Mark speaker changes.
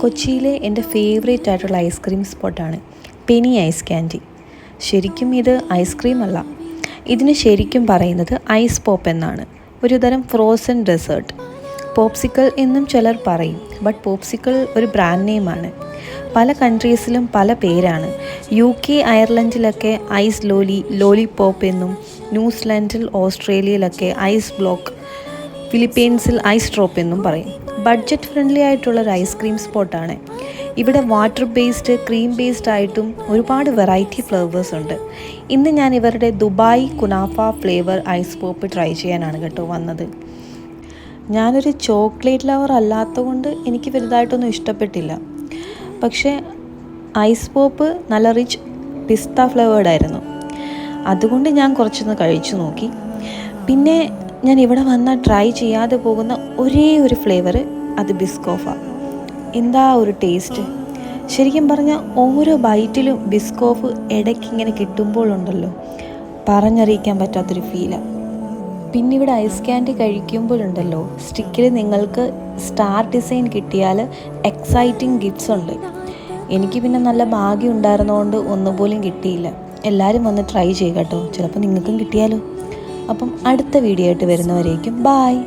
Speaker 1: കൊച്ചിയിലെ എൻ്റെ ഫേവറേറ്റ് ആയിട്ടുള്ള ഐസ്ക്രീം സ്പോട്ടാണ് പെനി ഐസ് ക്യാൻഡി. ശരിക്കും ഇത് ഐസ്ക്രീം അല്ല, ഇതിന് ശരിക്കും പറയുന്നത് ഐസ് പോപ്പ് എന്നാണ്. ഒരു തരം ഫ്രോസൺ ഡെസേർട്ട്. പോപ്സിക്കിൾ എന്നും ചിലർ പറയും, ബട്ട് പോപ്സിക്കിൾ ഒരു ബ്രാൻഡ് നെയിമാണ്. പല കൺട്രീസിലും പല പേരാണ്. UK, അയർലൻഡിലൊക്കെ ഐസ് ലോലിപോപ്പ് എന്നും, ന്യൂസിലാൻഡിൽ ഓസ്ട്രേലിയയിലൊക്കെ ഐസ് ബ്ലോക്ക്, ഫിലിപ്പീൻസിൽ ഐസ് ഡ്രോപ്പ് എന്നും പറയും. ബഡ്ജറ്റ് ഫ്രണ്ട്ലി ആയിട്ടുള്ളൊരു ഐസ്ക്രീം സ്പോട്ടാണ്. ഇവിടെ വാട്ടർ ബേസ്ഡ്, ക്രീം ബേസ്ഡ് ആയിട്ടും ഒരുപാട് വെറൈറ്റി ഫ്ലേവേഴ്സ് ഉണ്ട്. ഇന്ന് ഞാൻ ഇവരുടെ Dubai kunafa flavour ice pop try ചെയ്യാനാണ് കേട്ടോ വന്നത്. ഞാനൊരു ചോക്ലേറ്റ് ലവർ അല്ലാത്തതുകൊണ്ട് എനിക്ക് വലുതായിട്ടൊന്നും ഇഷ്ടപ്പെട്ടില്ല. പക്ഷേ ഐസ് പോപ്പ് നല്ല റിച്ച് പിസ്ത ഫ്ലേവേർഡായിരുന്നു. അതുകൊണ്ട് ഞാൻ കുറച്ചൊന്ന് കഴിച്ചു നോക്കി. പിന്നെ ഞാൻ ഇവിടെ വന്നാൽ ട്രൈ ചെയ്യാതെ പോകുന്ന ഒരേ ഒരു ഫ്ലേവർ, അത് ബിസ്കോഫ. എന്താ ഒരു ടേസ്റ്റ്! ശരിക്കും പറഞ്ഞാൽ ഓരോ ബൈറ്റിലും ബിസ്കോഫ് ഇടയ്ക്ക് ഇങ്ങനെ കിട്ടുമ്പോഴുണ്ടല്ലോ, പറഞ്ഞറിയിക്കാൻ പറ്റാത്തൊരു ഫീലാണ്. പിന്നെ ഇവിടെ ഐസ് ക്യാൻഡി കഴിക്കുമ്പോഴുണ്ടല്ലോ, സ്റ്റിക്കിൽ നിങ്ങൾക്ക് സ്റ്റാർ ഡിസൈൻ കിട്ടിയാൽ എക്സൈറ്റിംഗ് ഗിഫ്റ്റ്സ് ഉണ്ട്. എനിക്ക് പിന്നെ നല്ല ഭാഗ്യം ഉണ്ടായിരുന്നതുകൊണ്ട് ഒന്നുപോലും കിട്ടിയില്ല. എല്ലാവരും വന്ന് ട്രൈ ചെയ്യുക കേട്ടോ, ചിലപ്പോൾ നിങ്ങൾക്കും കിട്ടിയാലോ. അപ്പം അടുത്ത വീഡിയോ ആയിട്ട് വരുന്നവരേക്കും ബായ്.